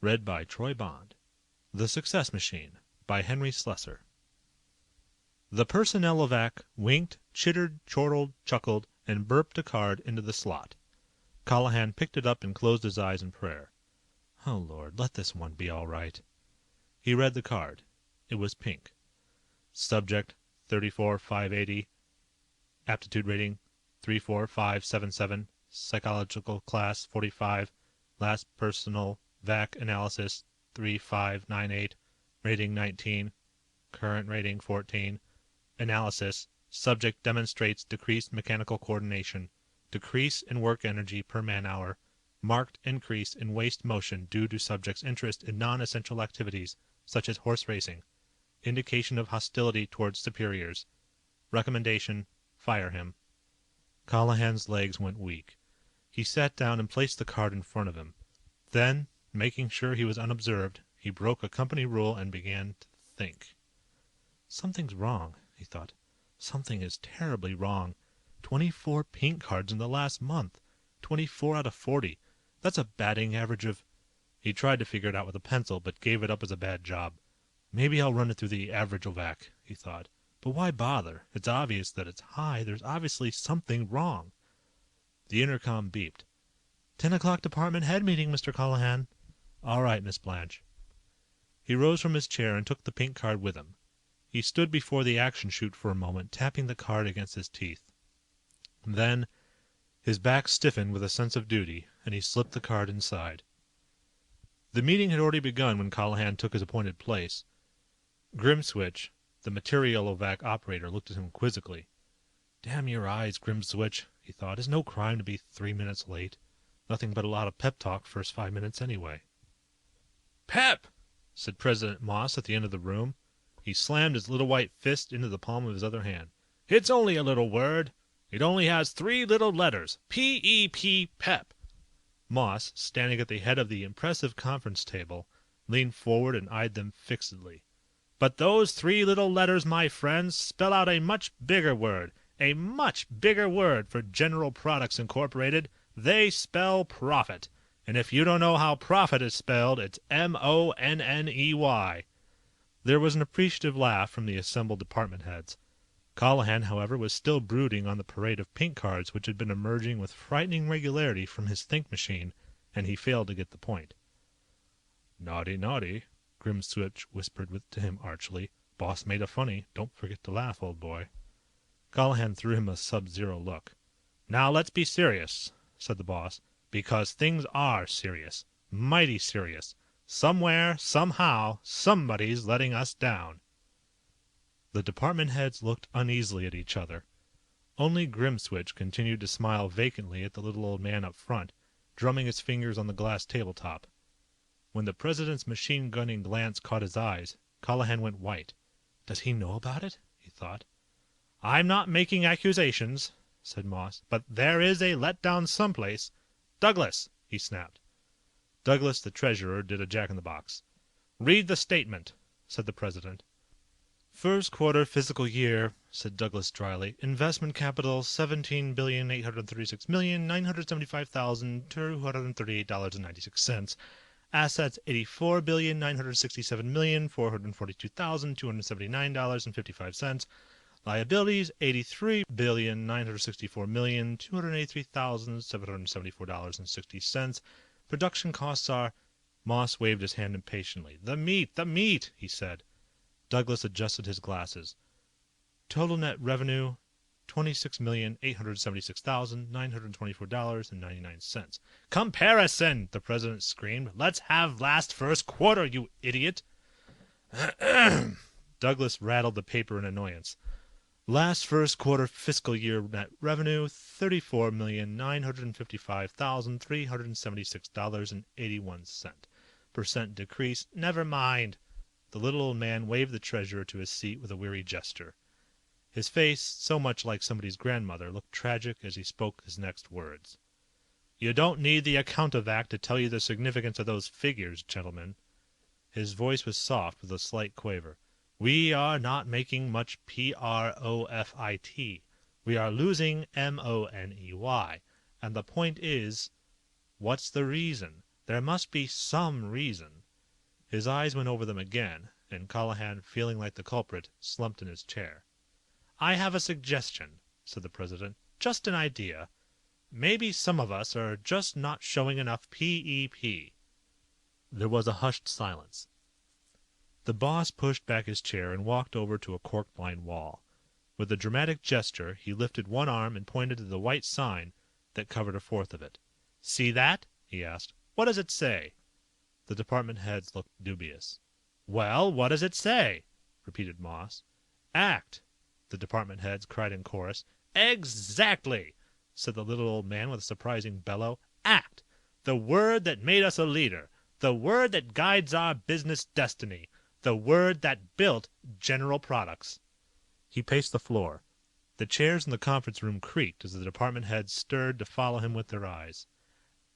Read by Troy Bond. The Success Machine by Henry Slesar. The personnel-evac winked, chittered, chortled, chuckled, and burped a card into the slot. Callahan picked it up and closed his eyes in prayer. Oh, Lord, let this one be all right. He read the card. It was pink. Subject, 34,580. Aptitude rating, 34577. Psychological class, 45. Last personal vac analysis, 3598. Rating, 19. Current rating, 14. Analysis. Subject demonstrates decreased mechanical coordination, decrease in work energy per man-hour, marked increase in waste motion due to subject's interest in non-essential activities, such as horse racing, indication of hostility towards superiors. Recommendation, fire him. Callahan's legs went weak. He sat down and placed the card in front of him. Then, making sure he was unobserved, he broke a company rule and began to think. Something's wrong, he thought. Something is terribly wrong. 24 pink cards in the last month. 24 out of 40. That's a batting average of... He tried to figure it out with a pencil, but gave it up as a bad job. Maybe I'll run it through the average-o-vac, he thought. But why bother? It's obvious that it's high. There's obviously something wrong. The intercom beeped. 10 o'clock department head meeting, Mr. Callahan. All right, Miss Blanche. He rose from his chair and took the pink card with him. He stood before the action chute for a moment, tapping the card against his teeth. Then, his back stiffened with a sense of duty, and he slipped the card inside. The meeting had already begun when Callahan took his appointed place. Grimswitch, the material-evac operator, looked at him quizzically. Damn your eyes, Grimswitch, he thought. It's no crime to be 3 minutes late. Nothing but a lot of pep talk first 5 minutes anyway. Pep! Said President Moss at the end of the room. He slammed his little white fist into the palm of his other hand. It's only a little word. It only has 3 little letters. P-E-P, pep. Moss, standing at the head of the impressive conference table, leaned forward and eyed them fixedly. But those 3 little letters, my friends, spell out a much bigger word. A much bigger word for General Products Incorporated. They spell profit. And if you don't know how profit is spelled, it's M-O-N-N-E-Y. There was an appreciative laugh from the assembled department heads. Callahan, however, was still brooding on the parade of pink cards which had been emerging with frightening regularity from his think machine, and he failed to get the point. Naughty, naughty, Grimswitch whispered to him archly. Boss made a funny. Don't forget to laugh, old boy. Callahan threw him a sub-zero look. Now let's be serious, said the boss, because things are serious. Mighty serious. Somewhere, somehow, somebody's letting us down. The department heads looked uneasily at each other. Only Grimswitch continued to smile vacantly at the little old man up front, drumming his fingers on the glass tabletop. When the president's machine-gunning glance caught his eyes, Callahan went white. Does he know about it? He thought. I'm not making accusations, said Moss, but there is a letdown someplace. Douglas, he snapped. Douglas, the treasurer, did a jack-in-the-box. Read the statement, said the president. First quarter fiscal year, said Douglas dryly. Investment capital $17,836,975,238.96. Assets $84,967,442,279.55. Liabilities $83,964,283,774.60. Production costs are... Moss waved his hand impatiently. The meat, he said. Douglas adjusted his glasses. Total net revenue, $26,876,924.99. Comparison, the president screamed. Let's have last first quarter, you idiot. Douglas rattled the paper in annoyance. Last first quarter fiscal year net revenue, $34,955,376.81. Percent decrease. Never mind. The little old man waved the treasurer to his seat with a weary gesture. His face, so much like somebody's grandmother, looked tragic as he spoke his next words. You don't need the account-evac to tell you the significance of those figures, gentlemen. His voice was soft with a slight quaver. We are not making much profit. We are losing money. And the point is, what's the reason? There must be some reason. His eyes went over them again, and Callahan, feeling like the culprit, slumped in his chair. I have a suggestion, said the President. Just an idea. Maybe some of us are just not showing enough PEP. There was a hushed silence. The boss pushed back his chair and walked over to a cork-lined wall. With a dramatic gesture, he lifted one arm and pointed to the white sign that covered a fourth of it. See that? He asked. What does it say? The department heads looked dubious. Well, what does it say? Repeated Moss. Act, the department heads cried in chorus. Exactly, said the little old man with a surprising bellow. Act, the word that made us a leader, the word that guides our business destiny, the word that built General Products. He paced the floor. The chairs in the conference room creaked as the department heads stirred to follow him with their eyes.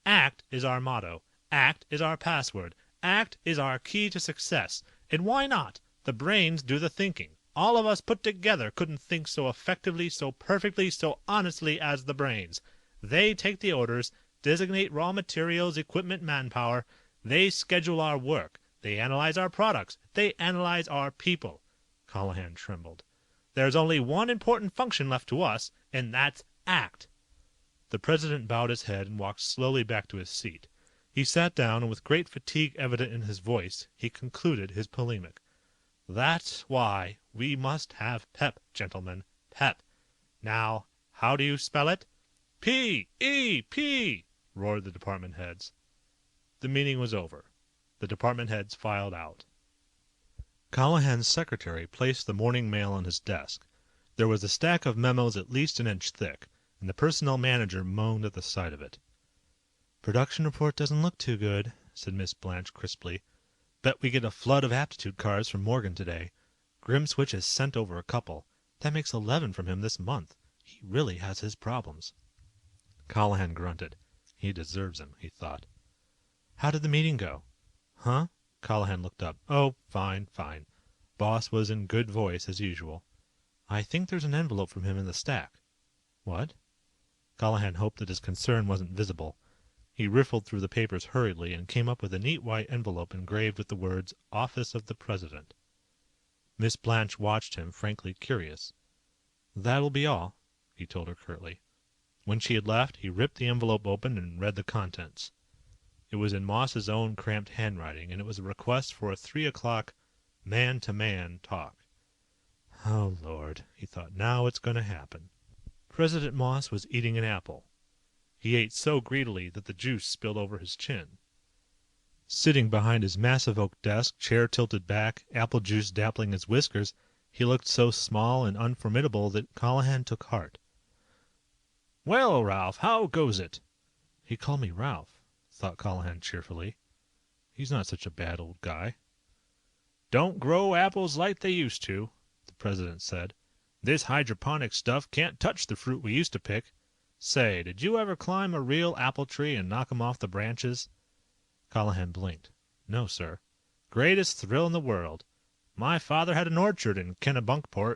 ACT is our motto. ACT is our password. ACT is our key to success. And why not? The brains do the thinking. All of us put together couldn't think so effectively, so perfectly, so honestly as the brains. They take the orders, designate raw materials, equipment, manpower. They schedule our work. They analyze our products. They analyze our people. Callahan trembled. There's only one important function left to us, and that's act. The President bowed his head and walked slowly back to his seat. He sat down, and with great fatigue evident in his voice, he concluded his polemic. That's why we must have pep, gentlemen. Pep. Now, how do you spell it? P-E-P, roared the department heads. The meeting was over. The department heads filed out. Callahan's secretary placed the morning mail on his desk. There was a stack of memos at least an inch thick, and the personnel manager moaned at the sight of it. Production report doesn't look too good, said Miss Blanche crisply. Bet we get a flood of aptitude cards from Morgan today. Grimswitch has sent over a couple. That makes 11 from him this month. He really has his problems. Callahan grunted. He deserves them, he thought. How did the meeting go? Huh? Callahan looked up. Oh, fine, fine. Boss was in good voice as usual. I think there's an envelope from him in the stack. What? Callahan hoped that his concern wasn't visible. He riffled through the papers hurriedly and came up with a neat white envelope engraved with the words, Office of the President. Miss Blanche watched him, frankly curious. That'll be all, he told her curtly. When she had left, he ripped the envelope open and read the contents. It was in Moss's own cramped handwriting, and it was a request for a 3 o'clock man-to-man talk. Oh, Lord, he thought, now it's going to happen. President Moss was eating an apple. He ate so greedily that the juice spilled over his chin. Sitting behind his massive oak desk, chair tilted back, apple juice dappling his whiskers, he looked so small and unformidable that Callahan took heart. Well, Ralph, how goes it? He called me Ralph, thought Callahan cheerfully. He's not such a bad old guy. Don't grow apples like they used to, the president said. This hydroponic stuff can't touch the fruit we used to pick. Say, did you ever climb a real apple tree and knock 'em off the branches? Callahan blinked. No, sir. Greatest thrill in the world. My father had an orchard in Kennebunkport.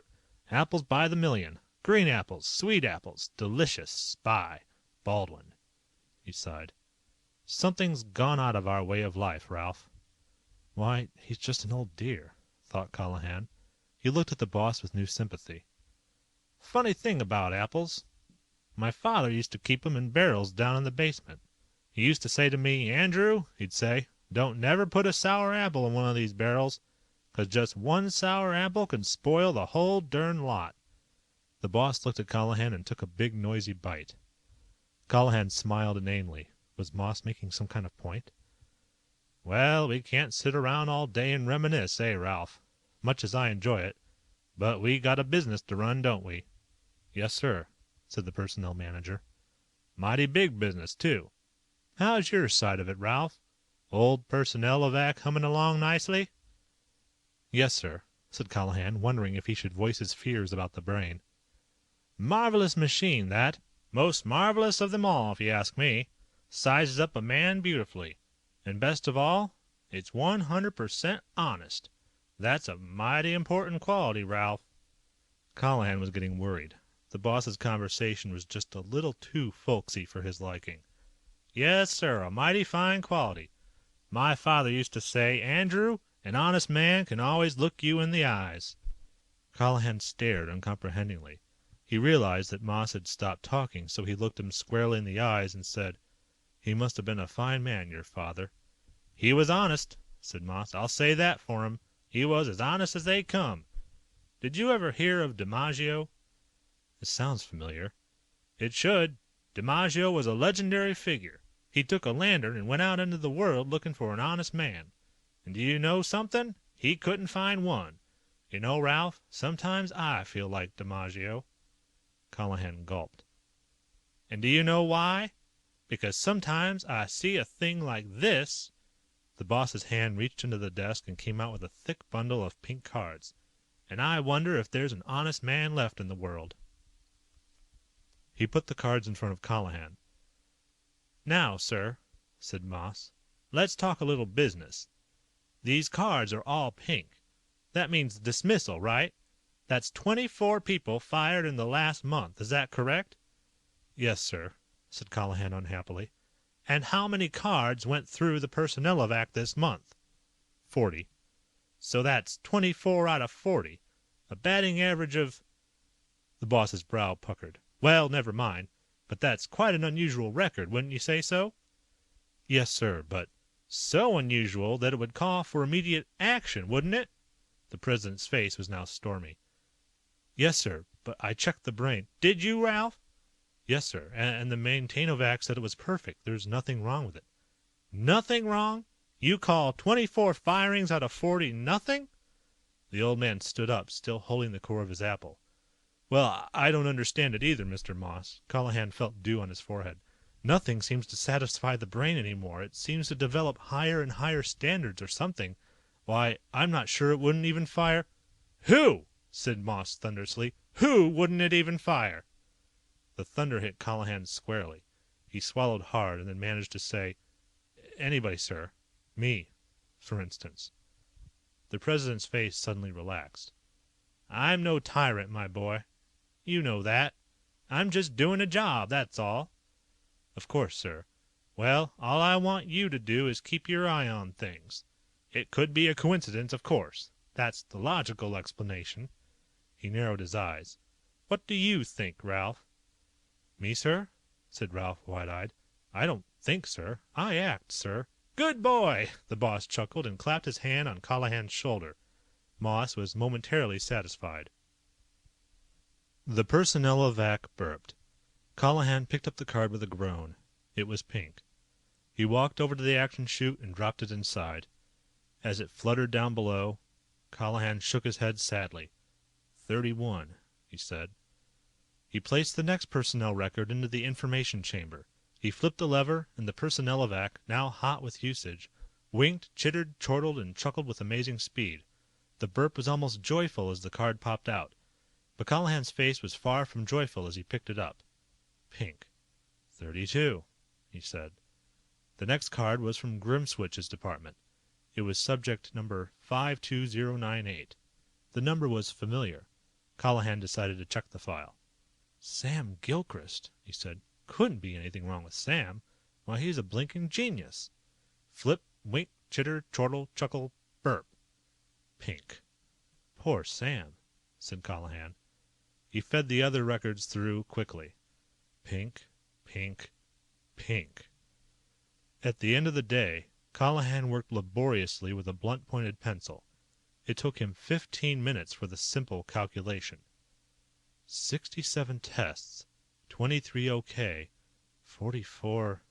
Apples by the million. Green apples, sweet apples, delicious, spy. Baldwin. He sighed. Something's gone out of our way of life, Ralph. Why, he's just an old dear, thought Callahan. He looked at the boss with new sympathy. Funny thing about apples. My father used to keep 'em in barrels down in the basement. He used to say to me, Andrew, he'd say, don't never put a sour apple in one of these barrels, 'cause just one sour apple can spoil the whole darn lot. The boss looked at Callahan and took a big noisy bite. Callahan smiled inanely. Was Moss making some kind of point? Well, we can't sit around all day and reminisce, eh, Ralph? Much as I enjoy it. But we got a business to run, don't we? Yes, sir, said the personnel manager. Mighty big business, too. How's your side of it, Ralph? Old Personnel-evac humming along nicely? Yes, sir, said Callahan, wondering if he should voice his fears about the brain. Marvelous machine, that. Most marvelous of them all, if you ask me. Sizes up a man beautifully. And best of all, it's 100% honest. That's a mighty important quality, Ralph. Callahan was getting worried. The boss's conversation was just a little too folksy for his liking. Yes, sir, a mighty fine quality. My father used to say, Andrew, an honest man can always look you in the eyes. Callahan stared uncomprehendingly. He realized that Moss had stopped talking, so he looked him squarely in the eyes and said, "He must have been a fine man, your father." "He was honest," said Moss. "I'll say that for him. He was as honest as they come. Did you ever hear of DiMaggio?" "It sounds familiar." "It should. DiMaggio was a legendary figure. He took a lantern and went out into the world looking for an honest man. And do you know something? He couldn't find one. You know, Ralph, sometimes I feel like DiMaggio." Callahan gulped. "And do you know why? Because sometimes I see a thing like this." The boss's hand reached into the desk and came out with a thick bundle of pink cards. "And I wonder if there's an honest man left in the world." He put the cards in front of Callahan. "Now, sir," said Moss, "let's talk a little business. These cards are all pink. That means dismissal, right? That's 24 people fired in the last month. Is that correct?" "Yes, sir," said Callahan unhappily. "And how many cards went through the Personnel this month?" 40. "So that's 24 out of 40. A batting average of—" The boss's brow puckered. "Well, never mind. But that's quite an unusual record, wouldn't you say so?" "Yes, sir, but—" "So unusual that it would call for immediate action, wouldn't it?" The president's face was now stormy. "Yes, sir, but I checked the brain—" "Did you, Ralph?" "Yes, sir, and the Maintainovac said it was perfect. There's nothing wrong with it." "Nothing wrong? You call 24 firings out of 40 nothing?" The old man stood up, still holding the core of his apple. "Well, I don't understand it either, Mr. Moss." Callahan felt dew on his forehead. "Nothing seems to satisfy the brain any more. It seems to develop higher and higher standards or something. Why, I'm not sure it wouldn't even fire—" "Who?" said Moss thunderously. "Who wouldn't it even fire?" The thunder hit Callahan squarely. He swallowed hard and then managed to say, "Anybody, sir. Me, for instance." The president's face suddenly relaxed. "I'm no tyrant, my boy. You know that. I'm just doing a job, that's all." "Of course, sir." "Well, all I want you to do is keep your eye on things. It could be a coincidence, of course. That's the logical explanation." He narrowed his eyes. "What do you think, Ralph?" "Me, sir?" said Ralph, wide-eyed. "I don't think, sir. I act, sir." "Good boy!" The boss chuckled and clapped his hand on Callahan's shoulder. Moss was momentarily satisfied. The Personnel burped. Callahan picked up the card with a groan. It was pink. He walked over to the action chute and dropped it inside. As it fluttered down below, Callahan shook his head sadly. 31, he said. He placed the next personnel record into the information chamber. He flipped a lever, and the Personnel now hot with usage, winked, chittered, chortled, and chuckled with amazing speed. The burp was almost joyful as the card popped out. But Callahan's face was far from joyful as he picked it up. Pink. 32, he said. The next card was from Grimswitch's department. It was subject number 52098. The number was familiar. Callahan decided to check the file. "Sam Gilchrist," he said. "Couldn't be anything wrong with Sam. Why, he's a blinking genius." Flip, wink, chitter, chortle, chuckle, burp. Pink. "Poor Sam," said Callahan. He fed the other records through quickly. Pink, pink, pink. At the end of the day, Callahan worked laboriously with a blunt-pointed pencil. It took him 15 minutes for the simple calculation. 67 tests, 23 OK, 44...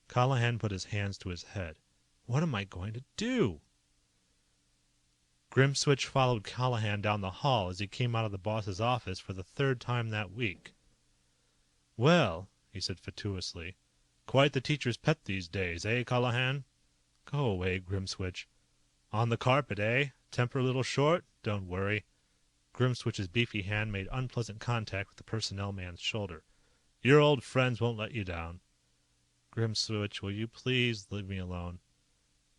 Callahan put his hands to his head. "What am I going to do?" Grimswitch followed Callahan down the hall as he came out of the boss's office for the third time that week. "Well," he said fatuously, "quite the teacher's pet these days, eh, Callahan?" "Go away, Grimswitch." "On the carpet, eh? Temper a little short? Don't worry." Grimswitch's beefy hand made unpleasant contact with the personnel man's shoulder. "Your old friends won't let you down." "Grimswitch, will you please leave me alone?"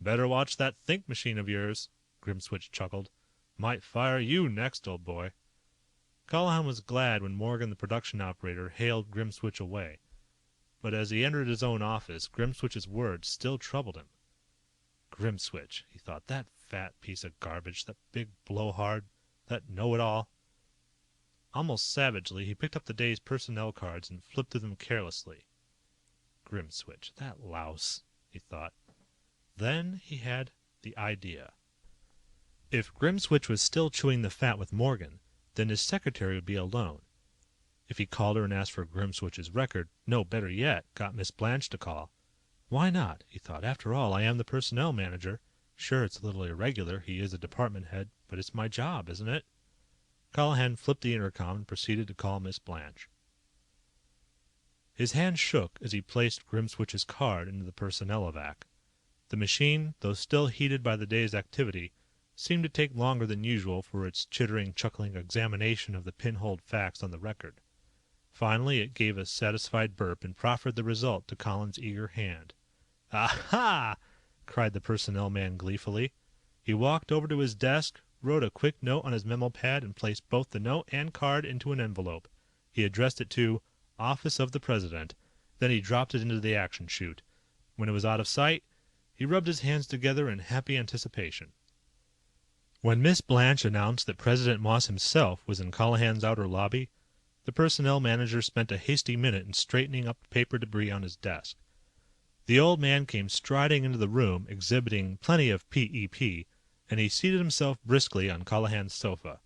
"Better watch that think machine of yours," Grimswitch chuckled. "Might fire you next, old boy." Callahan was glad when Morgan, the production operator, hailed Grimswitch away. but as he entered his own office, Grimswitch's words still troubled him. Grimswitch, he thought, that fat piece of garbage, that big blowhard, that know-it-all. Almost savagely, he picked up the day's personnel cards and flipped through them carelessly. Grimswitch, that louse, he thought. Then he had the idea. If Grimswitch was still chewing the fat with Morgan, then his secretary would be alone. If he called her and asked for Grimswitch's record, no, better yet, got Miss Blanche to call. Why not? He thought. After all, I am the personnel manager. Sure, it's a little irregular. He is a department head, but it's my job, isn't it? Callahan flipped the intercom and proceeded to call Miss Blanche. His hand shook as he placed Grimswitch's card into the personnel-evac. The machine, though still heated by the day's activity, seemed to take longer than usual for its chittering, chuckling examination of the pinholed facts on the record. Finally, it gave a satisfied burp and proffered the result to Colin's eager hand. "Aha!" cried the personnel man gleefully. He walked over to his desk, wrote a quick note on his memo pad, and placed both the note and card into an envelope. He addressed it to Office of the President. Then he dropped it into the action chute. When it was out of sight, he rubbed his hands together in happy anticipation. When Miss Blanche announced that President Moss himself was in Callahan's outer lobby, the personnel manager spent a hasty minute in straightening up the paper debris on his desk. The old man came striding into the room, exhibiting plenty of PEP, and he seated himself briskly on Callahan's sofa.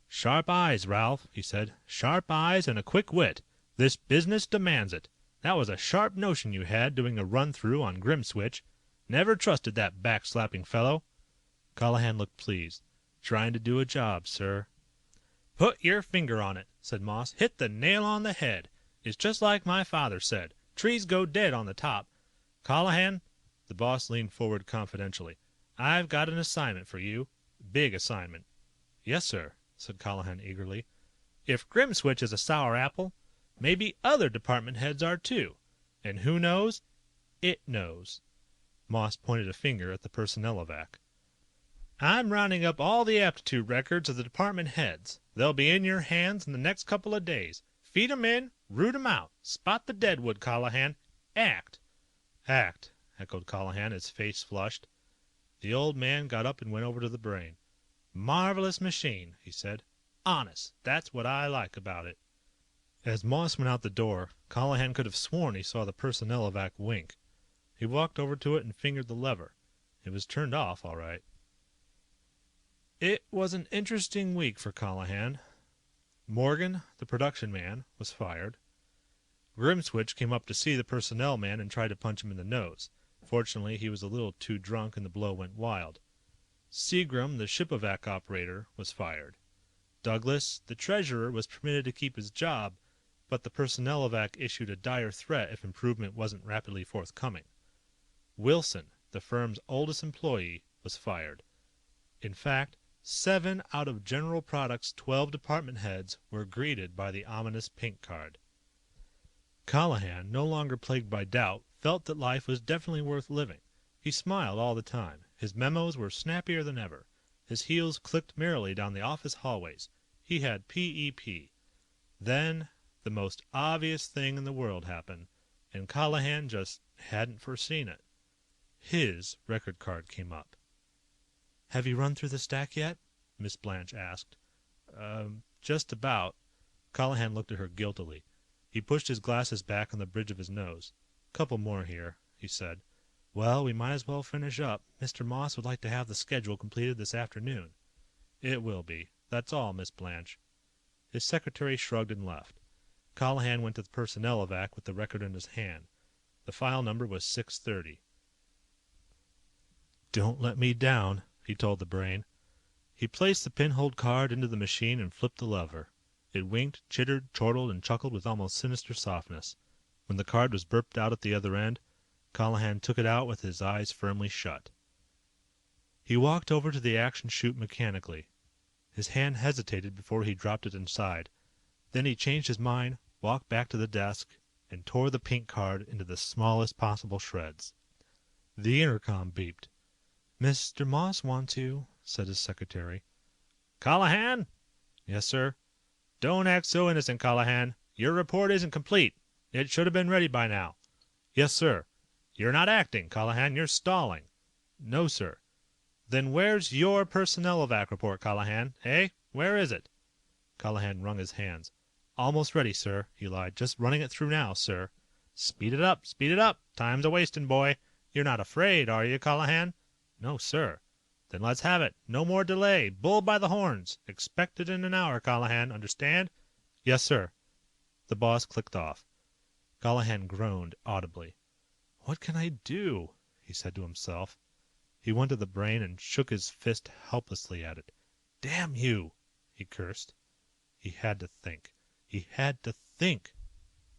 "Sharp eyes, Ralph," he said. "Sharp eyes and a quick wit. This business demands it. That was a sharp notion you had, doing a run-through on Grimswitch. Never trusted that back-slapping fellow." Callahan looked pleased. "Trying to do a job, sir." "Put your finger on it," said Moss. "Hit the nail on the head. It's just like my father said. Trees go dead on the top. Callahan," the boss leaned forward confidentially, "I've got an assignment for you. Big assignment." "Yes, sir," said Callahan eagerly. "If Grimswitch is a sour apple, maybe other department heads are too. And who knows? It knows." Moss pointed a finger at the personnel-evac. "I'm rounding up all the aptitude records of the department heads. They'll be in your hands in the next couple of days. Feed 'em in, root 'em out. Spot the deadwood, Callahan. Act." "Act," echoed Callahan, his face flushed. The old man got up and went over to the brain. "Marvelous machine," he said. "Honest, that's what I like about it." As Moss went out the door, Callahan could have sworn he saw the personnel-evac wink. He walked over to it and fingered the lever. It was turned off, all right. It was an interesting week for Callahan. Morgan, the production man, was fired. Grimswitch came up to see the personnel man and tried to punch him in the nose. Fortunately, he was a little too drunk and the blow went wild. Seagram, the ship-evac operator, was fired. Douglas, the treasurer, was permitted to keep his job, but the personnel-evac issued a dire threat if improvement wasn't rapidly forthcoming. Wilson, the firm's oldest employee, was fired. In fact, 7 out of General Products' 12 department heads were greeted by the ominous pink card. Callahan, no longer plagued by doubt, felt that life was definitely worth living. He smiled all the time. His memos were snappier than ever. His heels clicked merrily down the office hallways. He had PEP. Then, the most obvious thing in the world happened, and Callahan just hadn't foreseen it. His record card came up. "Have you run through the stack yet?" Miss Blanche asked. Just about." Callahan looked at her guiltily. He pushed his glasses back on the bridge of his nose. "Couple more here," he said. "Well, we might as well finish up. Mr. Moss would like to have the schedule completed this afternoon." "It will be. That's all, Miss Blanche." His secretary shrugged and left. Callahan went to the personnel-evac with the record in his hand. The file number was 630. "Don't let me down," he told the brain. He placed the pinholed card into the machine and flipped the lever. It winked, chittered, chortled, and chuckled with almost sinister softness. When the card was burped out at the other end, Callahan took it out with his eyes firmly shut. He walked over to the action chute mechanically. His hand hesitated before he dropped it inside. Then he changed his mind, walked back to the desk, and tore the pink card into the smallest possible shreds. The intercom beeped. "Mr. Moss wants you," said his secretary. "Callahan?" "Yes, sir." "Don't act so innocent, Callahan. Your report isn't complete. It should have been ready by now. Yes, sir. You're not acting, Callahan. You're stalling. No, sir. Then where's your personnel evac report, Callahan? Eh? Where is it? Callahan wrung his hands. Almost ready, sir, he lied. Just running it through now, sir. Speed it up, speed it up. Time's a wasting, boy. You're not afraid, are you, Callahan? No, sir. Then let's have it. No more delay. Bull by the horns. Expect it in an hour, Callahan. Understand? Yes, sir. The boss clicked off. Callahan groaned audibly. What can I do? He said to himself. He went to the brain and shook his fist helplessly at it. Damn you! He cursed. He had to think. He had to think.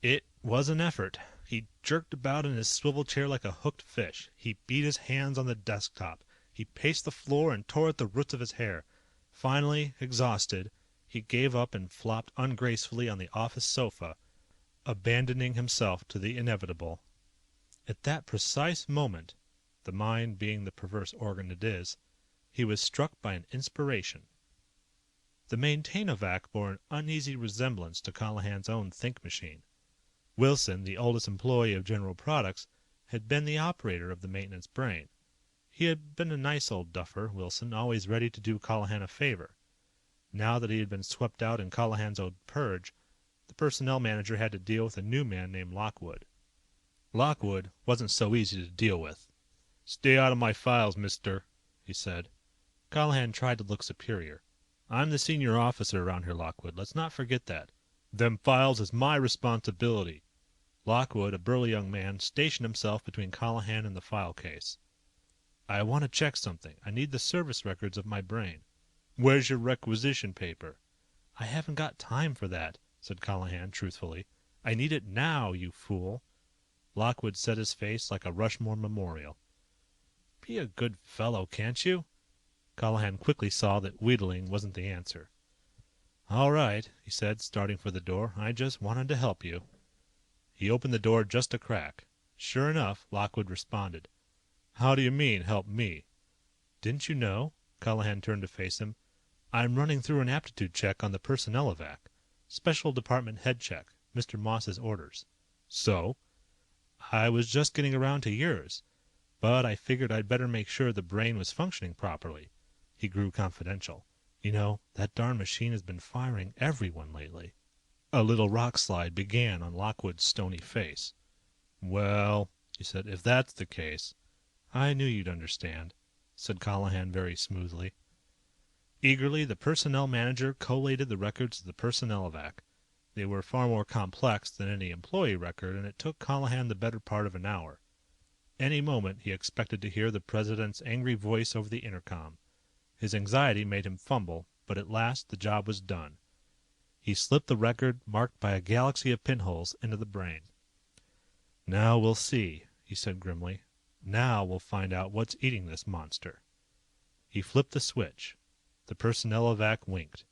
It was an effort. He jerked about in his swivel chair like a hooked fish. He beat his hands on the desktop. He paced the floor and tore at the roots of his hair. Finally, exhausted, he gave up and flopped ungracefully on the office sofa, abandoning himself to the inevitable. At that precise moment, the mind being the perverse organ it is, he was struck by an inspiration. The Maintainovac bore an uneasy resemblance to Callahan's own think machine. Wilson, the oldest employee of General Products, had been the operator of the maintenance brain. He had been a nice old duffer, Wilson, always ready to do Callahan a favor. Now that he had been swept out in Callahan's old purge, the personnel manager had to deal with a new man named Lockwood. Lockwood wasn't so easy to deal with. Stay out of my files, mister, he said. Callahan tried to look superior. I'm the senior officer around here, Lockwood. Let's not forget that. Them files is my responsibility. Lockwood, a burly young man, stationed himself between Callahan and the file case. I want to check something. I need the service records of my brain. Where's your requisition paper? I haven't got time for that, said Callahan truthfully. I need it now, you fool. Lockwood set his face like a Rushmore memorial. Be a good fellow, can't you? Callahan quickly saw that wheedling wasn't the answer. All right, he said, starting for the door. I just wanted to help you. He opened the door just a crack. Sure enough, Lockwood responded. How do you mean, help me? Didn't you know? Callahan turned to face him. I'm running through an aptitude check on the personnel evac. Special department head check. Mr. Moss's orders. So? I was just getting around to yours. But I figured I'd better make sure the brain was functioning properly. He grew confidential. You know, that darn machine has been firing everyone lately. A little rock slide began on Lockwood's stony face. Well, he said, if that's the case. I knew you'd understand, said Callahan very smoothly. Eagerly, the personnel manager collated the records of the personnel evac. They were far more complex than any employee record, and it took Callahan the better part of an hour. Any moment he expected to hear the president's angry voice over the intercom. His anxiety made him fumble, but at last the job was done. He slipped the record, marked by a galaxy of pinholes, into the brain. Now we'll see, he said grimly. Now we'll find out what's eating this monster. He flipped the switch. The personnel evac winked.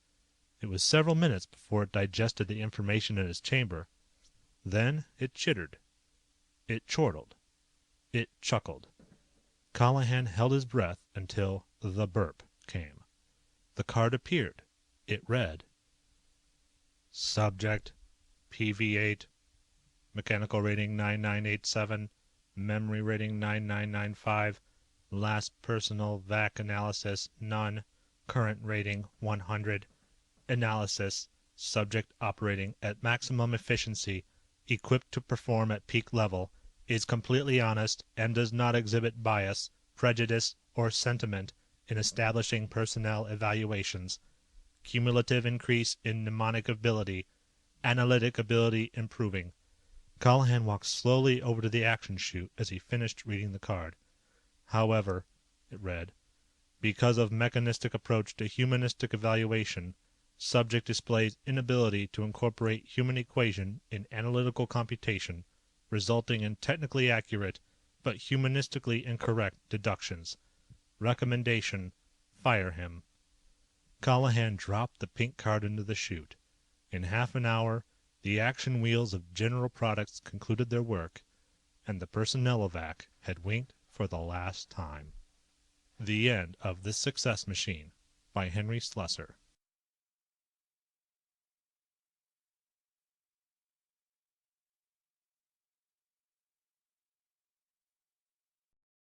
It was several minutes before it digested the information in its chamber. Then it chittered. It chortled. It chuckled. Callahan held his breath until the burp came. The card appeared. It read, Subject, PV8, mechanical rating 9987, memory rating 9995, last personal VAC analysis none, current rating 100, analysis, subject operating at maximum efficiency, equipped to perform at peak level, is completely honest and does not exhibit bias, prejudice, or sentiment in establishing personnel evaluations. Cumulative increase in mnemonic ability. Analytic ability improving. Callahan walked slowly over to the action chute as he finished reading the card. However, it read, because of mechanistic approach to humanistic evaluation, subject displays inability to incorporate human equation in analytical computation, resulting in technically accurate but humanistically incorrect deductions. Recommendation, fire him. Callahan dropped the pink card into the chute. In half an hour, the action wheels of General Products concluded their work, and the personnel evac had winked for the last time. The end of This Success Machine by Henry Slesar.